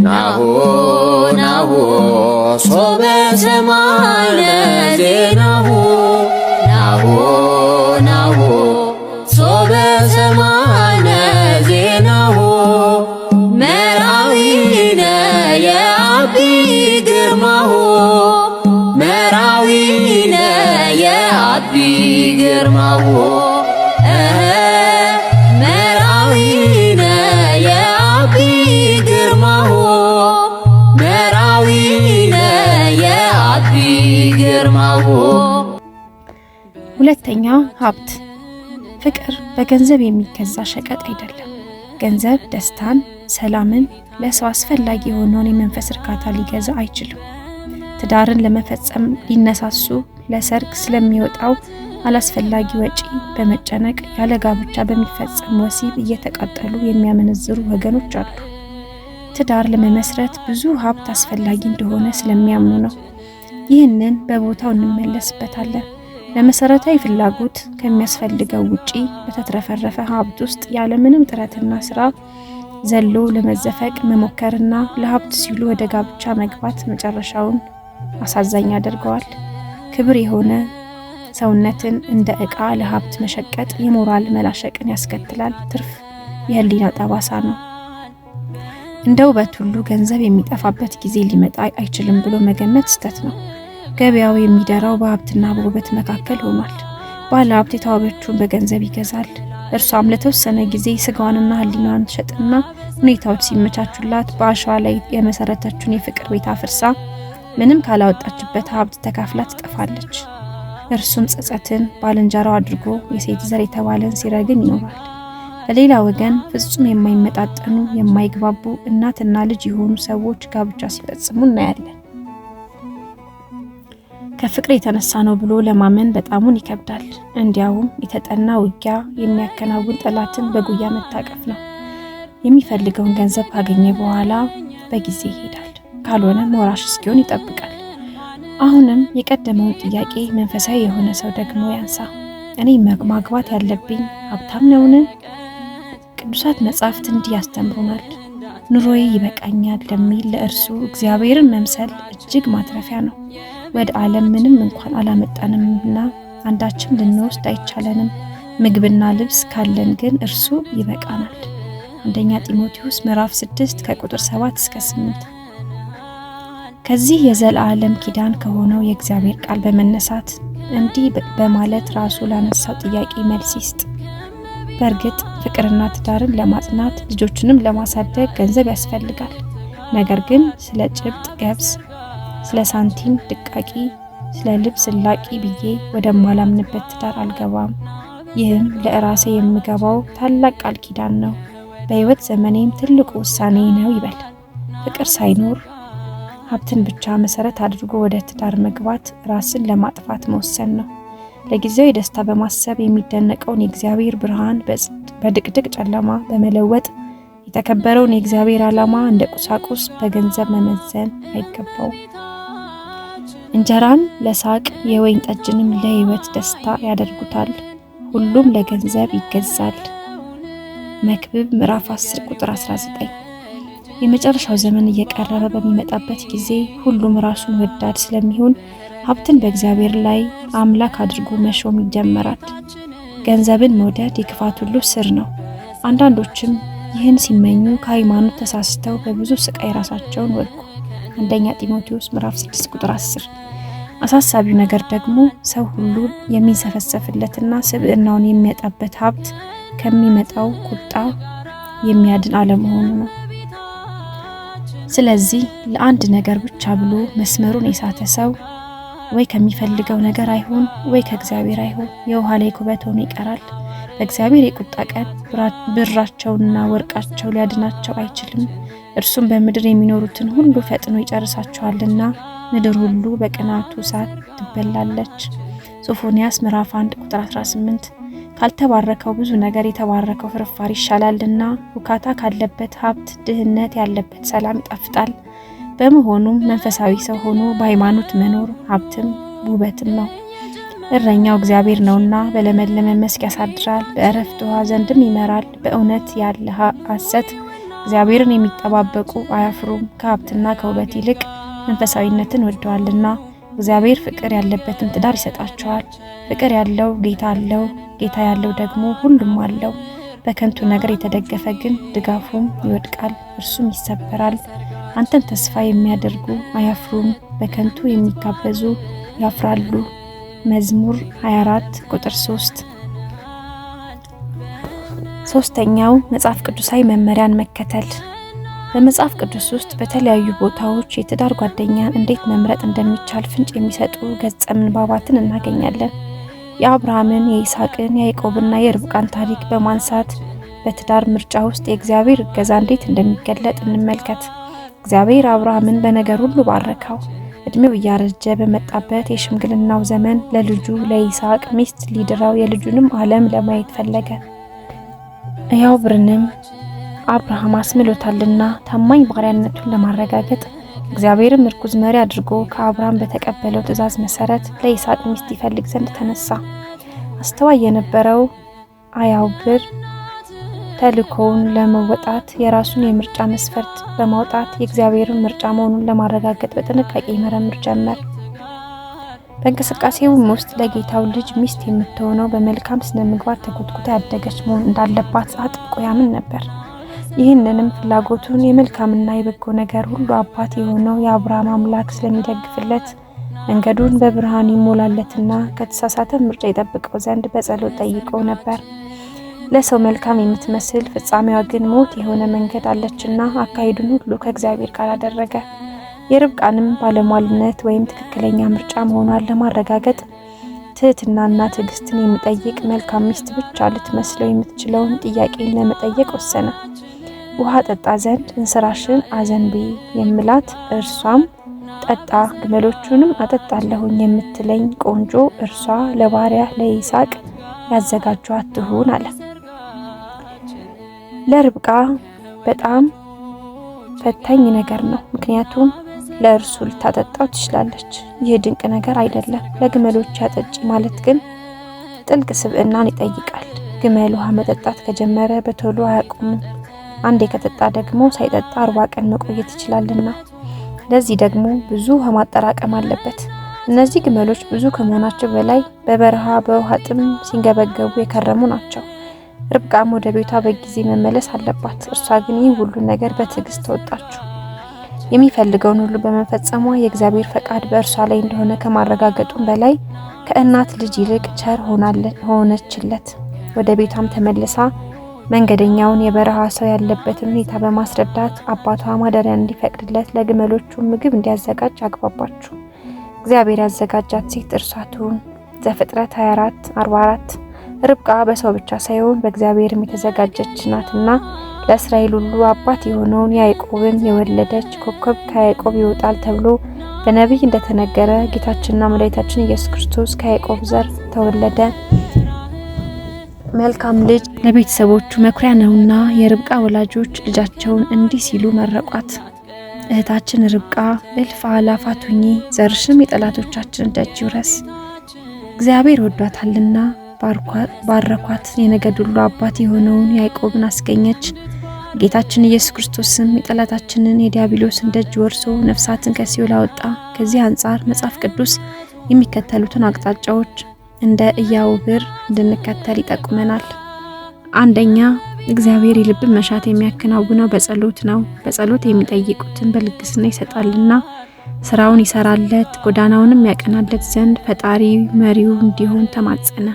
ናሁ ናሁ ሶበ ሰማዕነ ዜናሁ ናሁ ናሁ ሶበ ሰማዕነ ዜናሁ መራዊነ የአቢ ግርማሁ መራዊነ የአቢ ግርማሁ መራዊነ የአቢ ግርማሁ መራዊነ የአቢ ግርማሁ። ሁለተኛ ሀብት። ፍቅር በገንዘብ የሚገዛ ሸቀጥ አይደለም። ገንዘብ ደስታን፣ ሰላምን፣ ለሰው አስፈላጊ የሆነውን የመንፈስ እርካታ ሊገዛ አይችልም። ትዳርን ለመፈጸም ሊነሳሱ ለሰርግ ስለሚወጣው አላስፈላጊ ወጪ በመጨነቅ ያለ ጋብቻ በሚፈጸም ወሲብ እየተቃጠሉ የሚያመነዝሩ ወገኖች አሉ። ትዳር ለመመስረት ብዙ ሀብት አስፈላጊ እንደሆነ ስለሚያምኑ ነው። ይህንን በቦታው እንመለስበታለን። ለመሰረታዊ ፍላጎት ከሚያስፈልገው ውጪ በተትረፈረፈ ሀብት ውስጥ ያለምንም ጥረትና ስራ ዘሎ ለመዘፈቅ መሞከርና ለሀብት ሲሉ ወደ ጋብቻ መግባት መጨረሻውን አሳዛኝ ያደርገዋል። ክብር የሆነ ሰውነትን እንደ ዕቃ ለሀብት መሸቀጥ የሞራል መላሸቅን ያስከትላል። ትርፍ የህሊና ጠባሳ ነው። እንደ ውበት ሁሉ ገንዘብ የሚጠፋበት ጊዜ ሊመጣ አይችልም ብሎ መገመት ስተት ነው። ገበያው የሚደራው በሀብትና በውበት መካከል ሆኗል። ባለ ሀብት የተዋበችውን በገንዘብ ይገዛል። እርሷም ለተወሰነ ጊዜ ስጋዋንና ህሊናዋን ትሸጥና ሁኔታዎች ሲመቻቹላት በአሸዋ ላይ የመሰረተችውን የፍቅር ቤት አፍርሳ ምንም ካላወጣችበት ሀብት ተካፍላ ትጠፋለች። እርሱም ጸጸትን ባልንጀራው አድርጎ የሴት ዘር የተባለን ሲረግም ይኖራል። በሌላ ወገን ፍጹም የማይመጣጠኑ የማይግባቡ እናትና ልጅ የሆኑ ሰዎች ጋብቻ ሲፈጽሙ እናያለን። ከፍቅር የተነሳ ነው ብሎ ለማመን በጣሙን ይከብዳል። እንዲያውም የተጠና ውጊያ የሚያከናውን ጠላትን በጉያ መታቀፍ ነው። የሚፈልገውን ገንዘብ ካገኘ በኋላ በጊዜ ይሄዳል። ካልሆነ ወራሽ እስኪሆን ይጠብቃል። አሁንም የቀደመውን ጥያቄ መንፈሳዊ የሆነ ሰው ደግሞ ያንሳ። እኔ ማግባት ያለብኝ ሀብታም ነውን? ቅዱሳት መጻሕፍት እንዲህ ያስተምሩናል። ኑሮዬ ይበቃኛል ለሚል ለእርሱ እግዚአብሔርን መምሰል እጅግ ማትረፊያ ነው። ወደ ዓለም ምንም እንኳን አላመጣንምና አንዳችም ልንወስድ አይቻለንም። ምግብና ልብስ ካለን ግን እርሱ ይበቃናል። አንደኛ ጢሞቴዎስ ምዕራፍ 6 ከቁጥር 7 እስከ 8። ከዚህ የዘላለም ኪዳን ከሆነው የእግዚአብሔር ቃል በመነሳት እንዲህ በማለት ራሱ ላነሳው ጥያቄ መልስ ይስጥ። በእርግጥ ፍቅርና ትዳርን ለማጽናት ልጆችንም ለማሳደግ ገንዘብ ያስፈልጋል። ነገር ግን ስለ ጭብጥ ገብስ፣ ስለ ሳንቲም ድቃቂ፣ ስለ ልብስ ላቂ ብዬ ወደማላምንበት ትዳር አልገባም። ይህም ለራሴ የምገባው ታላቅ ቃል ኪዳን ነው። በሕይወት ዘመኔም ትልቁ ውሳኔ ነው ይበል። ፍቅር ሳይኖር ሀብትን ብቻ መሰረት አድርጎ ወደ ትዳር መግባት ራስን ለማጥፋት መወሰን ነው። ለጊዜው የደስታ በማሰብ የሚደነቀውን የእግዚአብሔር ብርሃን በድቅድቅ ጨለማ በመለወጥ የተከበረውን የእግዚአብሔር ዓላማ እንደ ቁሳቁስ በገንዘብ መመዘን አይገባው። እንጀራን ለሳቅ የወይን ጠጅንም ለሕይወት ደስታ ያደርጉታል። ሁሉም ለገንዘብ ይገዛል። መክብብ ምዕራፍ 10 ቁጥር 19። የመጨረሻው ዘመን እየቀረበ በሚመጣበት ጊዜ ሁሉም ራሱን ወዳድ ስለሚሆን ሀብትን በእግዚአብሔር ላይ አምላክ አድርጎ መሾም ይጀመራል። ገንዘብን መውደድ የክፋት ሁሉ ስር ነው። አንዳንዶችም ይህን ሲመኙ ከሃይማኖት ተሳስተው በብዙ ስቃይ ራሳቸውን ወጉ። አንደኛ ጢሞቴዎስ ምዕራፍ 6 ቁጥር 10። አሳሳቢው ነገር ደግሞ ሰው ሁሉ የሚንሰፈሰፍለትና ስብዕናውን የሚያጣበት ሀብት ከሚመጣው ቁጣ የሚያድን አለመሆኑ ነው። ስለዚህ ለአንድ ነገር ብቻ ብሎ መስመሩን የሳተ ሰው ወይ ከሚፈልገው ነገር አይሆን ወይ ከእግዚአብሔር አይሆን የውሃ ላይ ኩበት ሆኖ ይቀራል። በእግዚአብሔር የቁጣ ቀን ብራቸውና ወርቃቸው ሊያድናቸው አይችልም። እርሱም በምድር የሚኖሩትን ሁሉ ፈጥኖ ይጨርሳቸዋልና ምድር ሁሉ በቅናቱ እሳት ትበላለች። ሶፎንያስ ምዕራፍ 1 ቁጥር 18። ካልተባረከው ብዙ ነገር የተባረከው ፍርፋሪ ይሻላልና ውካታ ካለበት ሀብት ድህነት ያለበት ሰላም ይጣፍጣል። በመሆኑም መንፈሳዊ ሰው ሆኖ በሃይማኖት መኖር ሀብትም ውበትም ነው። እረኛው እግዚአብሔር ነውና በለመለመ መስክ ያሳድራል፣ በእረፍት ውሃ ዘንድም ይመራል። በእውነት ያለ ሐሰት እግዚአብሔርን የሚጠባበቁ አያፍሩም፣ ከሀብትና ከውበት ይልቅ መንፈሳዊነትን ወደዋልና። እግዚአብሔር ፍቅር ያለበትን ትዳር ይሰጣቸዋል። ፍቅር ያለው ጌታ አለው፣ ጌታ ያለው ደግሞ ሁሉም አለው። በከንቱ ነገር የተደገፈ ግን ድጋፉም ይወድቃል፣ እርሱም ይሰበራል። አንተን ተስፋ የሚያደርጉ አያፍሩም፣ በከንቱ የሚጋበዙ ያፍራሉ። መዝሙር 24 ቁጥር 3። ሶስተኛው መጽሐፍ ቅዱሳዊ መመሪያን መከተል። በመጽሐፍ ቅዱስ ውስጥ በተለያዩ ቦታዎች የትዳር ጓደኛን እንዴት መምረጥ እንደሚቻል ፍንጭ የሚሰጡ ገጸ ምንባባትን እናገኛለን። የአብርሃምን፣ የይስሐቅን፣ የያዕቆብና የርብቃን ታሪክ በማንሳት በትዳር ምርጫ ውስጥ የእግዚአብሔር እገዛ እንዴት እንደሚገለጥ እንመልከት። እግዚአብሔር አብርሃምን በነገር ሁሉ ባረከው። እድሜው እያረጀ በመጣበት የሽምግልናው ዘመን ለልጁ ለይስሐቅ ሚስት ሊድረው የልጁንም ዓለም ለማየት ፈለገ። ሕያው ብርንም አብርሃም አስምሎታልና ታማኝ ባሪያነቱን ለማረጋገጥ እግዚአብሔርም ምርኩዝ መሪ አድርጎ ከአብርሃም በተቀበለው ትእዛዝ መሰረት ለይስሐቅ ሚስት ይፈልግ ዘንድ ተነሳ። አስተዋይ የነበረው ሕያው ብር ተልእኮውን ለመወጣት የራሱን የምርጫ መስፈርት በማውጣት የእግዚአብሔርን ምርጫ መሆኑን ለማረጋገጥ በጥንቃቄ ይመረምር ጀመር። በእንቅስቃሴውም ውስጥ ለጌታው ልጅ ሚስት የምትሆነው በመልካም ስነ ምግባር ተኮትኩታ ያደገች መሆን እንዳለባት አጥብቆ ያምን ነበር። ይህንንም ፍላጎቱን የመልካምና የበጎ ነገር ሁሉ አባት የሆነው የአብርሃም አምላክ ስለሚደግፍለት መንገዱን በብርሃን ይሞላለትና ከተሳሳተ ምርጫ ይጠብቀው ዘንድ በጸሎት ጠይቀው ነበር። ለሰው መልካም የምትመስል ፍጻሜዋ ግን ሞት የሆነ መንገድ አለችና አካሄዱን ሁሉ ከእግዚአብሔር ጋር አደረገ። የርብቃንም ባለሟልነት ወይም ትክክለኛ ምርጫ መሆኗን ለማረጋገጥ ትህትናና ትዕግስትን የሚጠይቅ መልካም ሚስት ብቻ ልትመስለው የምትችለውን ጥያቄን ለመጠየቅ ወሰነ። ውሃ ጠጣ ዘንድ እንስራሽን አዘንቢ የምላት እርሷም ጠጣ ግመሎቹንም አጠጣለሁኝ የምትለኝ ቆንጆ እርሷ ለባሪያ ለይስሐቅ ያዘጋጇት ትሁን አለ። ለርብቃ በጣም ፈታኝ ነገር ነው። ምክንያቱም ለእርሱ ልታጠጣው ትችላለች። ይህ ድንቅ ነገር አይደለም። ለግመሎች ያጠጪ ማለት ግን ጥልቅ ስብዕናን ይጠይቃል። ግመል ውሃ መጠጣት ከጀመረ በቶሎ አያቆምም። አንዴ ከጠጣ ደግሞ ሳይጠጣ 40 ቀን መቆየት ይችላልና ለዚህ ደግሞ ብዙ ውሃ ማጠራቀም አለበት። እነዚህ ግመሎች ብዙ ከመሆናቸው በላይ በበረሃ በውሃ ጥም ሲንገበገቡ የከረሙ ናቸው። ርብቃም ወደ ቤቷ በጊዜ መመለስ አለባት። እርሷ ግን ይህ ሁሉ ነገር በትዕግስት ተወጣችው። የሚፈልገውን ሁሉ በመፈጸሟ የእግዚአብሔር ፈቃድ በእርሷ ላይ እንደሆነ ከማረጋገጡም በላይ ከእናት ልጅ ይልቅ ቸር ሆነችለት። ወደ ቤቷም ተመልሳ መንገደኛውን የበረሃ ሰው ያለበትን ሁኔታ በማስረዳት አባቷ ማደሪያ እንዲፈቅድለት ለግመሎቹ ምግብ እንዲያዘጋጅ አግባባችሁ። እግዚአብሔር ያዘጋጃት ሴት እርሷ ትሁን። ዘፍጥረት 24:44። ርብቃ በሰው ብቻ ሳይሆን በእግዚአብሔርም የተዘጋጀች ናትና ለእስራኤል ሁሉ አባት የሆነውን ያዕቆብን የወለደች ኮከብ ከያዕቆብ ይወጣል ተብሎ በነቢይ እንደተነገረ ጌታችንና መድኃኒታችን ኢየሱስ ክርስቶስ ከያዕቆብ ዘር ተወለደ። መልካም ልጅ ለቤተሰቦቹ መኩሪያ ነውና የርብቃ ወላጆች ልጃቸውን እንዲህ ሲሉ መረቋት። እህታችን ርብቃ እልፍ አእላፋት ሁኚ፣ ዘርሽም የጠላቶቻችን ደጅ ይውረስ። እግዚአብሔር ወዷታልና ባረኳት። የነገድ ሁሉ አባት የሆነውን ያዕቆብን አስገኘች። ጌታችን ኢየሱስ ክርስቶስም የጠላታችንን የዲያብሎስን ደጅ ወርሶ ነፍሳትን ከሲኦል አወጣ። ከዚህ አንጻር መጽሐፍ ቅዱስ የሚከተሉትን አቅጣጫዎች እንደ ሕያው ብር እንድንከተል ይጠቁመናል። አንደኛ፣ እግዚአብሔር የልብን መሻት የሚያከናውነው በጸሎት ነው። በጸሎት የሚጠይቁትን በልግስና ይሰጣልና ስራውን ይሰራለት ጎዳናውንም ያቀናለት ዘንድ ፈጣሪ መሪው እንዲሆን ተማጸነ።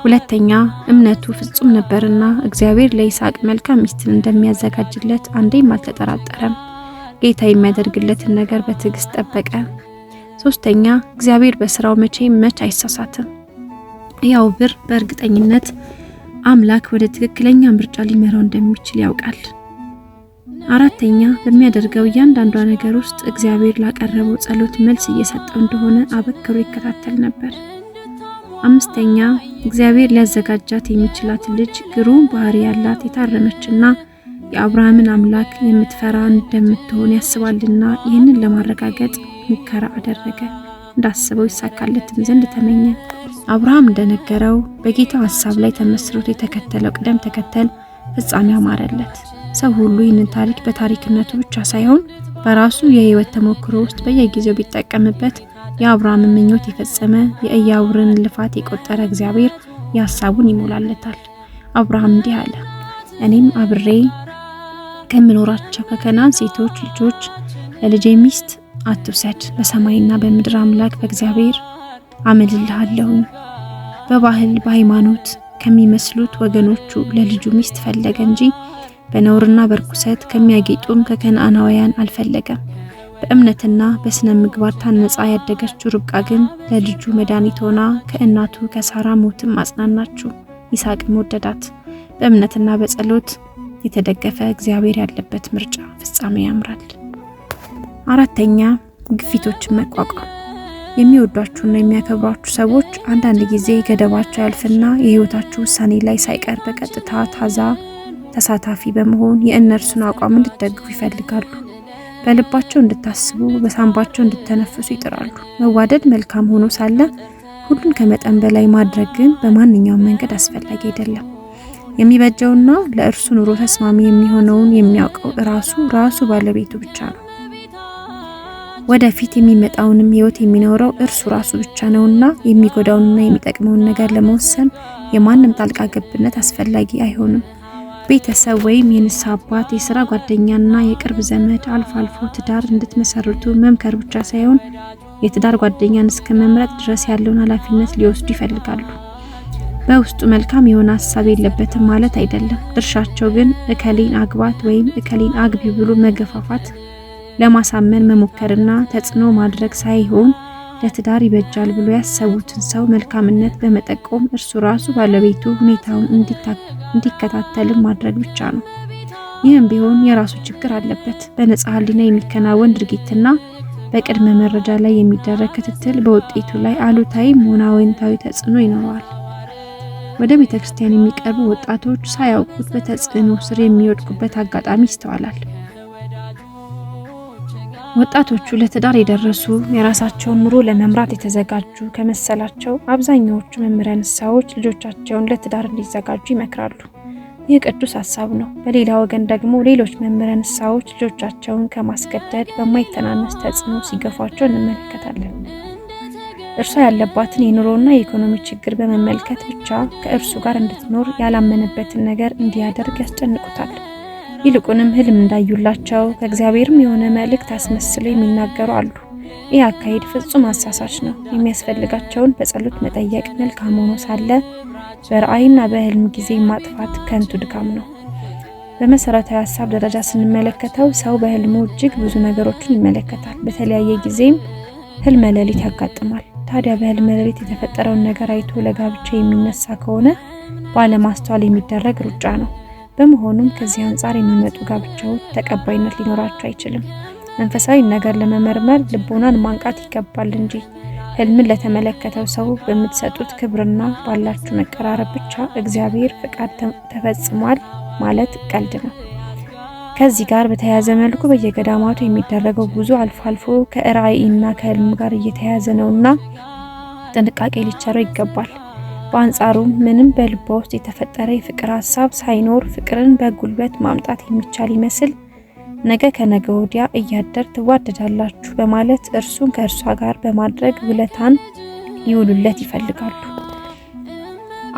ሁለተኛ፣ እምነቱ ፍጹም ነበርና እግዚአብሔር ለይስሐቅ መልካም ሚስትን እንደሚያዘጋጅለት አንዴም አልተጠራጠረም። ጌታ የሚያደርግለትን ነገር በትዕግስት ጠበቀ። ሶስተኛ፣ እግዚአብሔር በስራው መች አይሳሳትም። ሕያው ብር በእርግጠኝነት አምላክ ወደ ትክክለኛ ምርጫ ሊመራው እንደሚችል ያውቃል። አራተኛ፣ በሚያደርገው እያንዳንዷ ነገር ውስጥ እግዚአብሔር ላቀረበው ጸሎት መልስ እየሰጠው እንደሆነ አበክሮ ይከታተል ነበር። አምስተኛ፣ እግዚአብሔር ሊያዘጋጃት የሚችላት ልጅ ግሩም ባህሪ ያላት የታረመችና የአብርሃምን አምላክ የምትፈራ እንደምትሆን ያስባልና ይህንን ለማረጋገጥ ሙከራ አደረገ። እንዳስበው ይሳካለትም ዘንድ ተመኘ። አብርሃም እንደነገረው በጌታው ሐሳብ ላይ ተመስርቶ የተከተለው ቅደም ተከተል ፍጻሜ አማረለት። ሰው ሁሉ ይህንን ታሪክ በታሪክነቱ ብቻ ሳይሆን በራሱ የህይወት ተሞክሮ ውስጥ በየጊዜው ቢጠቀምበት የአብርሃም ምኞት የፈጸመ የኢያቡርን ልፋት የቆጠረ እግዚአብሔር የሐሳቡን ይሞላለታል። አብርሃም እንዲህ አለ፣ እኔም አብሬ ከምኖራቸው ከከናን ሴቶች ልጆች ለልጄ ሚስት አትውሰድ፣ በሰማይና በምድር አምላክ በእግዚአብሔር አምልልሃለሁ። በባህል በሃይማኖት ከሚመስሉት ወገኖቹ ለልጁ ሚስት ፈለገ እንጂ በነውርና በርኩሰት ከሚያጌጡም ከከነዓናውያን አልፈለገም። በእምነትና በስነ ምግባር ታንጻ ያደገችው ርብቃ ግን ለልጁ መድኃኒት ሆና ከእናቱ ከሳራ ሞትም አጽናናችው። ይስሐቅም ወደዳት። በእምነትና በጸሎት የተደገፈ እግዚአብሔር ያለበት ምርጫ ፍጻሜ ያምራል። አራተኛ ግፊቶችን መቋቋም። የሚወዷችሁና የሚያከብሯችሁ ሰዎች አንዳንድ ጊዜ ገደባቸው ያልፍና የህይወታችሁ ውሳኔ ላይ ሳይቀር በቀጥታ ተሳታፊ በመሆን የእነርሱን አቋም እንድትደግፉ ይፈልጋሉ። በልባቸው እንድታስቡ፣ በሳንባቸው እንድትተነፍሱ ይጥራሉ። መዋደድ መልካም ሆኖ ሳለ ሁሉን ከመጠን በላይ ማድረግ ግን በማንኛውም መንገድ አስፈላጊ አይደለም። የሚበጀውና ለእርሱ ኑሮ ተስማሚ የሚሆነውን የሚያውቀው ራሱ ባለቤቱ ብቻ ነው። ወደፊት የሚመጣውንም ህይወት የሚኖረው እርሱ ራሱ ብቻ ነውና የሚጎዳውንና የሚጠቅመውን ነገር ለመወሰን የማንም ጣልቃ ገብነት አስፈላጊ አይሆንም። ቤተሰብ ወይም የንስሐ አባት፣ የሥራ ጓደኛና የቅርብ ዘመድ አልፎ አልፎ ትዳር እንድትመሰርቱ መምከር ብቻ ሳይሆን የትዳር ጓደኛን እስከ መምረጥ ድረስ ያለውን ኃላፊነት ሊወስዱ ይፈልጋሉ። በውስጡ መልካም የሆነ ሐሳብ የለበትም ማለት አይደለም። ድርሻቸው ግን እከሌን አግባት ወይም እከሌን አግቢ ብሎ መገፋፋት፣ ለማሳመን መሞከርና ተጽዕኖ ማድረግ ሳይሆን ለትዳር ይበጃል ብሎ ያሰቡትን ሰው መልካምነት በመጠቆም እርሱ ራሱ ባለቤቱ ሁኔታውን እንዲከታተልም ማድረግ ብቻ ነው። ይህም ቢሆን የራሱ ችግር አለበት። በነጻ ሕሊና የሚከናወን ድርጊትና በቅድመ መረጃ ላይ የሚደረግ ክትትል በውጤቱ ላይ አሉታዊም ሆነ አዎንታዊ ተጽዕኖ ይኖረዋል። ወደ ቤተክርስቲያን የሚቀርቡ ወጣቶች ሳያውቁት በተጽዕኖ ስር የሚወድቁበት አጋጣሚ ይስተዋላል። ወጣቶቹ ለትዳር የደረሱ የራሳቸውን ኑሮ ለመምራት የተዘጋጁ ከመሰላቸው አብዛኛዎቹ መምህራን ንስሐዎች ልጆቻቸውን ለትዳር እንዲዘጋጁ ይመክራሉ። ይህ ቅዱስ ሐሳብ ነው። በሌላ ወገን ደግሞ ሌሎች መምህራን ንስሐዎች ልጆቻቸውን ከማስገደድ በማይተናነስ ተጽዕኖ ሲገፏቸው እንመለከታለን። እርሷ ያለባትን የኑሮና የኢኮኖሚ ችግር በመመልከት ብቻ ከእርሱ ጋር እንድትኖር ያላመነበትን ነገር እንዲያደርግ ያስጨንቁታል። ይልቁንም ህልም እንዳዩላቸው ከእግዚአብሔርም የሆነ መልእክት አስመስለው የሚናገሩ አሉ። ይህ አካሄድ ፍጹም አሳሳች ነው። የሚያስፈልጋቸውን በጸሎት መጠየቅ መልካም ሆኖ ሳለ በራእይና በህልም ጊዜ ማጥፋት ከንቱ ድካም ነው። በመሰረታዊ ሐሳብ ደረጃ ስንመለከተው ሰው በህልሙ እጅግ ብዙ ነገሮችን ይመለከታል። በተለያየ ጊዜም ህልመ ሌሊት ያጋጥማል። ታዲያ በህልመ ሌሊት የተፈጠረውን ነገር አይቶ ለጋብቻ የሚነሳ ከሆነ ባለማስተዋል የሚደረግ ሩጫ ነው። በመሆኑም ከዚህ አንጻር የሚመጡ ጋብቻዎች ተቀባይነት ሊኖራቸው አይችልም። መንፈሳዊ ነገር ለመመርመር ልቦናን ማንቃት ይገባል እንጂ ህልምን ለተመለከተው ሰው በምትሰጡት ክብርና ባላችሁ መቀራረብ ብቻ እግዚአብሔር ፍቃድ ተፈጽሟል ማለት ቀልድ ነው። ከዚህ ጋር በተያያዘ መልኩ በየገዳማቱ የሚደረገው ጉዞ አልፎ አልፎ ከራእይና ከህልም ጋር እየተያያዘ ነውና ጥንቃቄ ሊቸረው ይገባል። በአንጻሩ ምንም በልቧ ውስጥ የተፈጠረ የፍቅር ሐሳብ ሳይኖር ፍቅርን በጉልበት ማምጣት የሚቻል ይመስል ነገ ከነገ ወዲያ እያደር ትዋደዳላችሁ በማለት እርሱን ከእርሷ ጋር በማድረግ ውለታን ሊውሉለት ይፈልጋሉ።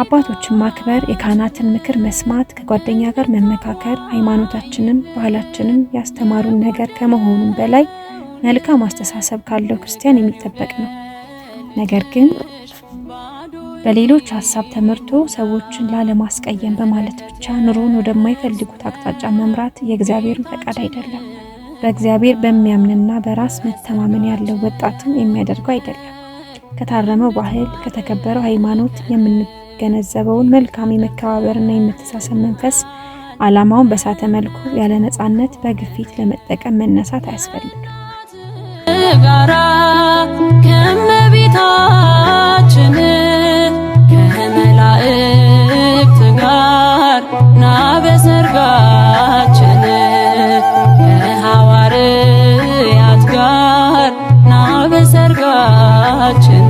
አባቶችን ማክበር፣ የካህናትን ምክር መስማት፣ ከጓደኛ ጋር መመካከር ሃይማኖታችንን ባህላችንን ያስተማሩን ነገር ከመሆኑም በላይ መልካም አስተሳሰብ ካለው ክርስቲያን የሚጠበቅ ነው። ነገር ግን በሌሎች ሐሳብ ተመርቶ ሰዎችን ላለማስቀየም በማለት ብቻ ኑሮን ወደማይፈልጉት አቅጣጫ መምራት የእግዚአብሔርን ፈቃድ አይደለም። በእግዚአብሔር በሚያምንና በራስ መተማመን ያለው ወጣትም የሚያደርገው አይደለም። ከታረመው ባህል ከተከበረው ሃይማኖት የምንገነዘበውን መልካም የመከባበርና የመተሳሰብ መንፈስ ዓላማውን በሳተ መልኩ ያለ ነጻነት በግፊት ለመጠቀም መነሳት አያስፈልግም። ጋራ ከመቤታችን ከመላእክት ጋር ና በሰርጋችን ከሐዋርያት ጋር ና በሰርጋችን